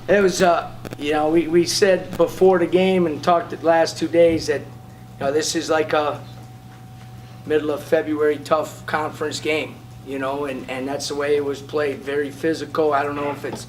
It was, we said before the game and talked the last 2 days that, this is like a middle of February tough conference game, and that's the way it was played. Very physical. I don't know if it's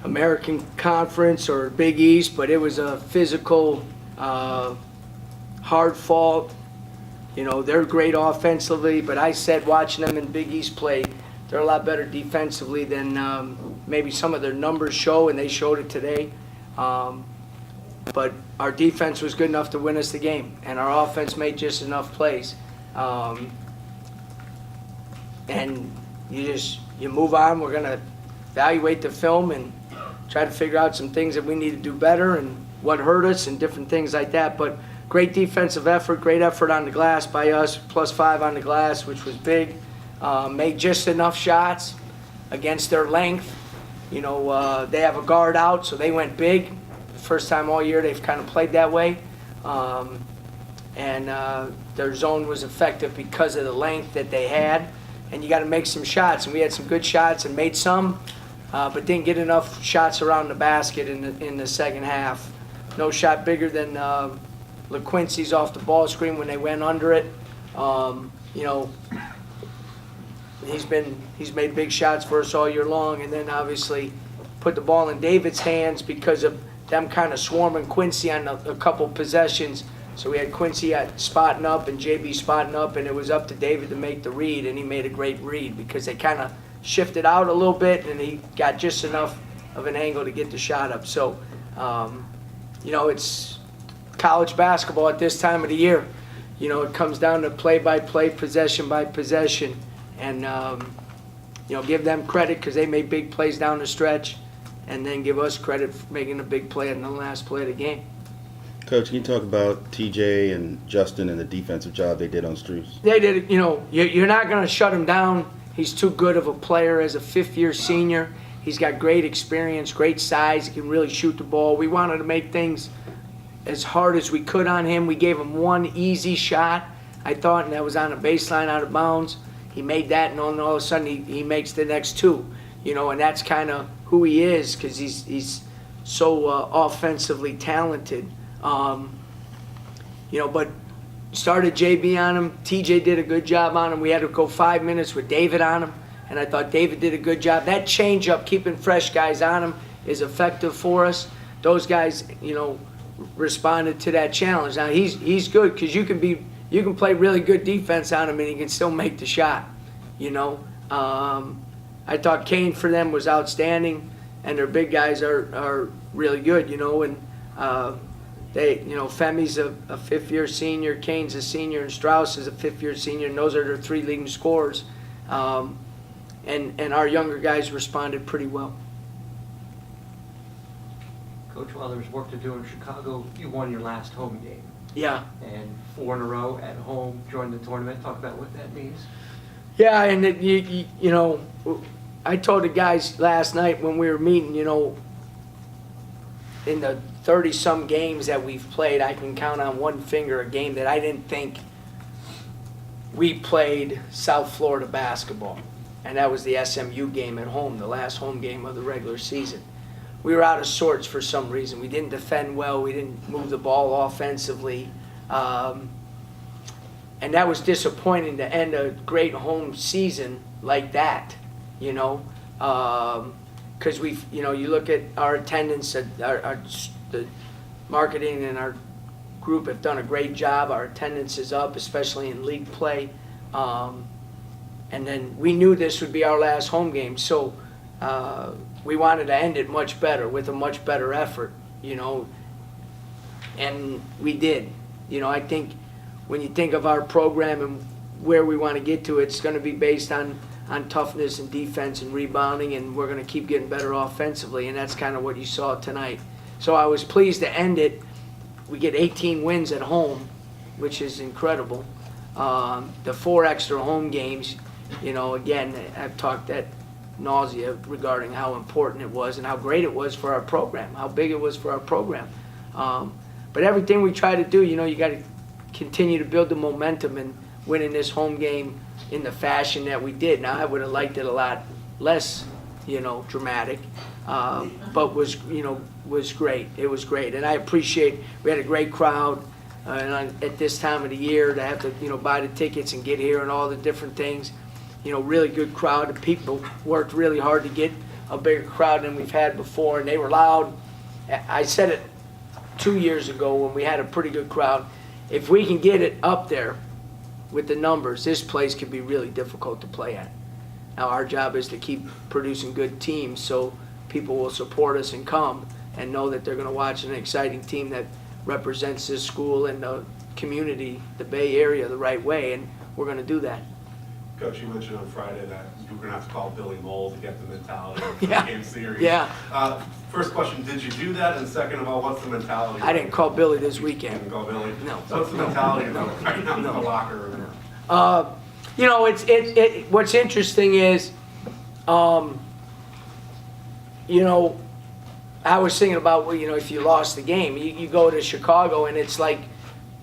American Conference or Big East, but it was a physical, hard fought. They're great offensively, but I said watching them in Big East play, they're a lot better defensively than maybe some of their numbers show, and they showed it today. But our defense was good enough to win us the game, and our offense made just enough plays. And you move on. We're going to evaluate the film and try to figure out some things that we need to do better and what hurt us and different things like that. But great defensive effort, great effort on the glass by us, +5 on the glass, which was big. Made just enough shots against their length. They have a guard out, so they went big. First time all year they've kind of played that way. And their zone was effective because of the length that they had. And you got to make some shots. And we had some good shots and made some, but didn't get enough shots around the basket in the second half. No shot bigger than LaQuincy's off the ball screen when they went under it. He's made big shots for us all year long, and then obviously put the ball in David's hands because of them kind of swarming Quincy on a couple possessions. So we had Quincy spotting up and JB spotting up, and it was up to David to make the read, and he made a great read because they kind of shifted out a little bit, and he got just enough of an angle to get the shot up. So, it's college basketball at this time of the year. It comes down to play-by-play, possession by possession, and give them credit because they made big plays down the stretch, and then give us credit for making a big play in the last play of the game. Coach, can you talk about TJ and Justin and the defensive job they did on Strus? They did it. You're not going to shut him down. He's too good of a player as a fifth-year senior. He's got great experience, great size. He can really shoot the ball. We wanted to make things as hard as we could on him. We gave him one easy shot, I thought, and that was on a baseline out of bounds. He made that, and all of a sudden he makes the next two. And that's kind of who he is because he's so offensively talented. But started JB on him. TJ did a good job on him. We had to go 5 minutes with David on him, and I thought David did a good job. That change-up, keeping fresh guys on him, is effective for us. Those guys, responded to that challenge. Now he's good because you can play really good defense on him and he can still make the shot. I thought Kane for them was outstanding, and their big guys are really good. And Femi's a fifth-year senior, Kane's a senior, and Strauss is a fifth-year senior, and those are their three leading scorers. And our younger guys responded pretty well. Coach, while there was work to do in Chicago, you won your last home game. Yeah. And 4 in a row at home, joined the tournament. Talk about what that means. Yeah, and I told the guys last night when we were meeting, in the 30-some games that we've played, I can count on one finger a game that I didn't think we played South Florida basketball. And that was the SMU game at home, the last home game of the regular season. We were out of sorts for some reason. We didn't defend well. We didn't move the ball offensively. And that was disappointing to end a great home season like that, because you look at our attendance, the marketing and our group have done a great job. Our attendance is up, especially in league play. And then we knew this would be our last home game, so we wanted to end it much better with a much better effort, and we did. I think when you think of our program and where we want to get to, it's going to be based on toughness and defense and rebounding, and we're going to keep getting better offensively, and that's kind of what you saw tonight. So I was pleased to end it. We get 18 wins at home, which is incredible. The 4 extra home games, again, I've talked at nausea regarding how important it was and how great it was for our program, how big it was for our program. But everything we try to do, you got to continue to build the momentum, and winning this home game in the fashion that we did. Now, I would have liked it a lot less, dramatic, but was great. It was great, and I appreciate. We had a great crowd, and at this time of the year to have to buy the tickets and get here and all the different things. Really good crowd. The people worked really hard to get a bigger crowd than we've had before, and they were loud. I said it 2 years ago when we had a pretty good crowd. If we can get it up there with the numbers, this place could be really difficult to play at. Now, our job is to keep producing good teams so people will support us and come and know that they're going to watch an exciting team that represents this school and the community, the Bay Area, the right way, and we're going to do that. Coach, you mentioned on Friday that you were going to have to call Billy Moll to get the mentality of the Yeah. game series. Yeah. First question, did you do that? And second of all, what's the mentality? I didn't call Billy this You weekend. didn't call Billy? No. So what's the mentality right now in the No. locker room? What's interesting is, I was thinking about, if you lost the game, you go to Chicago and it's like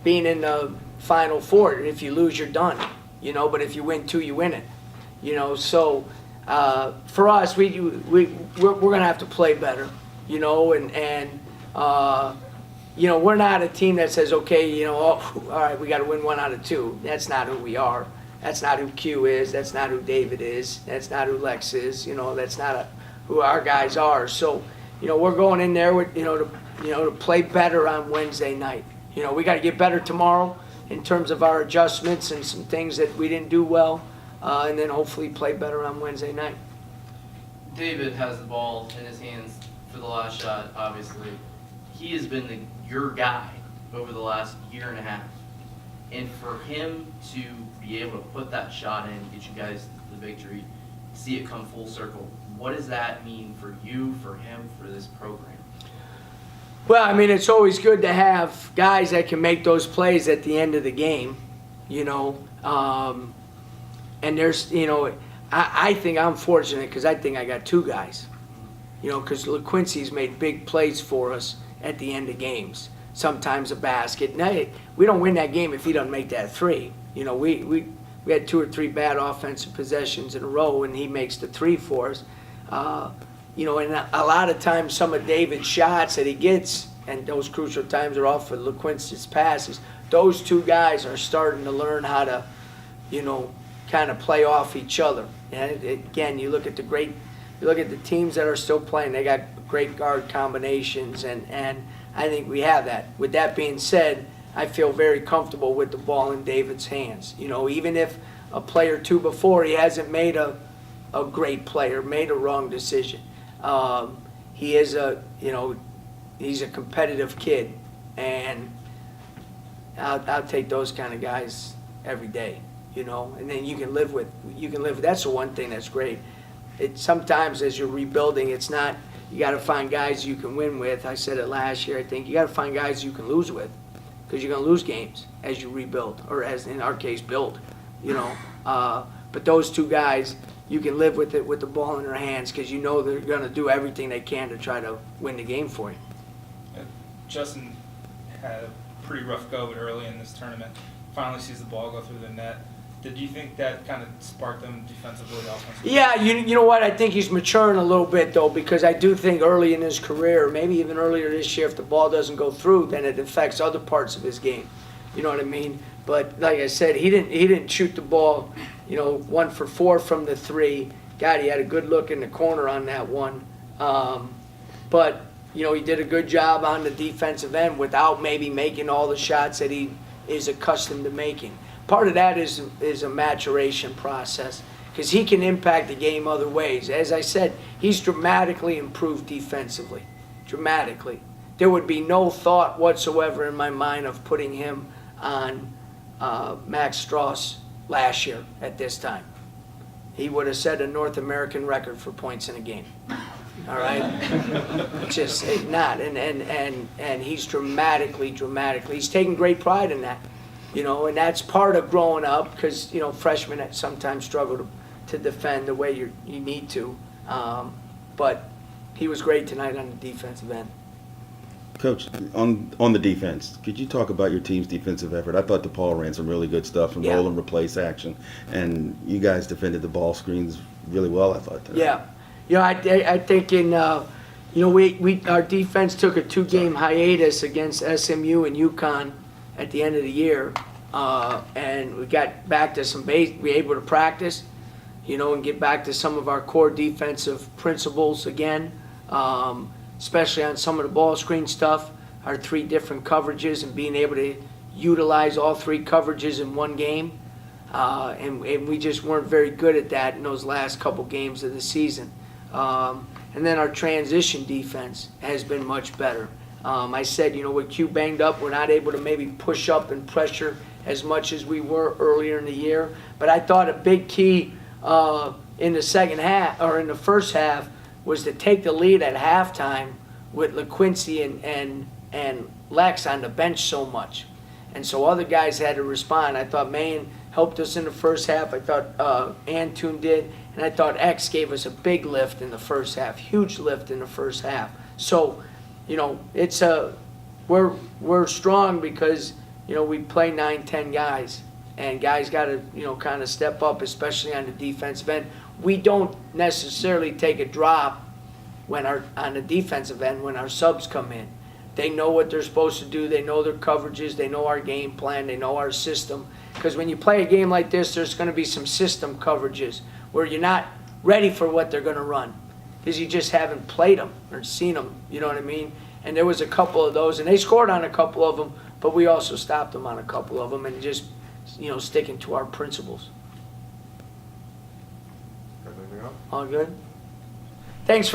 being in the Final Four. If you lose, you're done, but if you win two, you win it, so for us, we're going to have to play better, and we're not a team that says, okay, all right, we got to win 1 out of 2. That's not who we are. That's not who Q is. That's not who David is. That's not who Lex is. That's not who our guys are. So, we're going in there with, to play better on Wednesday night. We got to get better tomorrow in terms of our adjustments and some things that we didn't do well, and then hopefully play better on Wednesday night. David has the ball in his hands for the last shot, obviously. He has been your guy over the last year and a half. And for him to be able to put that shot in, get you guys the victory, see it come full circle, what does that mean for you, for him, for this program? Well, it's always good to have guys that can make those plays at the end of the game, and there's, I think I'm fortunate because I think I got 2 guys, because LaQuincy's made big plays for us at the end of games. Sometimes a basket. Now, we don't win that game if he doesn't make that 3. We had 2 or 3 bad offensive possessions in a row, and he makes the 3 for us. And a lot of times some of David's shots that he gets, and those crucial times are off for LaQuincy's passes. Those 2 guys are starting to learn how to, kind of play off each other. And again, you look at the teams that are still playing. They got great guard combinations, and I think we have that. With that being said, I feel very comfortable with the ball in David's hands. Even if a play or 2 before he hasn't made a great play or made a wrong decision. He is he's a competitive kid, and I'll take those kind of guys every day, and then you can live with, that's the one thing that's great. Sometimes as you're rebuilding, it's not, you got to find guys you can win with. I said it last year, I think. You got to find guys you can lose with, because you're going to lose games as you rebuild, or as in our case, build, But those 2 guys, you can live with it with the ball in their hands because they're going to do everything they can to try to win the game for you. Justin had a pretty rough go early in this tournament. Finally sees the ball go through the net. Did you think that kind of sparked them defensively, offensively? Yeah, you know what? I think he's maturing a little bit, though, because I do think early in his career, maybe even earlier this year, if the ball doesn't go through, then it affects other parts of his game. You know what I mean? But like I said, he didn't shoot the ball, 1 for 4 from the 3. God, he had a good look in the corner on that one. But, he did a good job on the defensive end without maybe making all the shots that he is accustomed to making. Part of that is a maturation process because he can impact the game other ways. As I said, he's dramatically improved defensively, dramatically. There would be no thought whatsoever in my mind of putting him on Max Strauss last year at this time. He would have set a North American record for points in a game. All right? Just not. And he's dramatically, he's taking great pride in that. And that's part of growing up because, freshmen sometimes struggle to defend the way you need to. But he was great tonight on the defensive end. Coach, on the defense, could you talk about your team's defensive effort? I thought DePaul ran some really good stuff from Yeah. roll and replace action, and you guys defended the ball screens really well, I thought. Today. Yeah, I think our defense took a 2-game hiatus against SMU and UConn at the end of the year, and we got back to we were able to practice, and get back to some of our core defensive principles again, especially on some of the ball screen stuff, our 3 different coverages, and being able to utilize all 3 coverages in one game. And we just weren't very good at that in those last couple games of the season. And then our transition defense has been much better. I said, with Q banged up, we're not able to maybe push up and pressure as much as we were earlier in the year. But I thought a big key in the second half, or in the first half, was to take the lead at halftime with LaQuincy and Lex on the bench so much. And so other guys had to respond. I thought Mayan helped us in the first half. I thought Antune did. And I thought X gave us a big lift in the first half, huge lift in the first half. So, it's we're strong because, we play 9-10 guys. And guys got to, kind of step up, especially on the defensive end. We don't necessarily take a drop on the defensive end when our subs come in. They know what they're supposed to do. They know their coverages. They know our game plan. They know our system. Because when you play a game like this, there's going to be some system coverages where you're not ready for what they're going to run because you just haven't played them or seen them. You know what I mean? And there was a couple of those, and they scored on a couple of them, but we also stopped them on a couple of them and just, sticking to our principles. Anything else? All good? Thanks for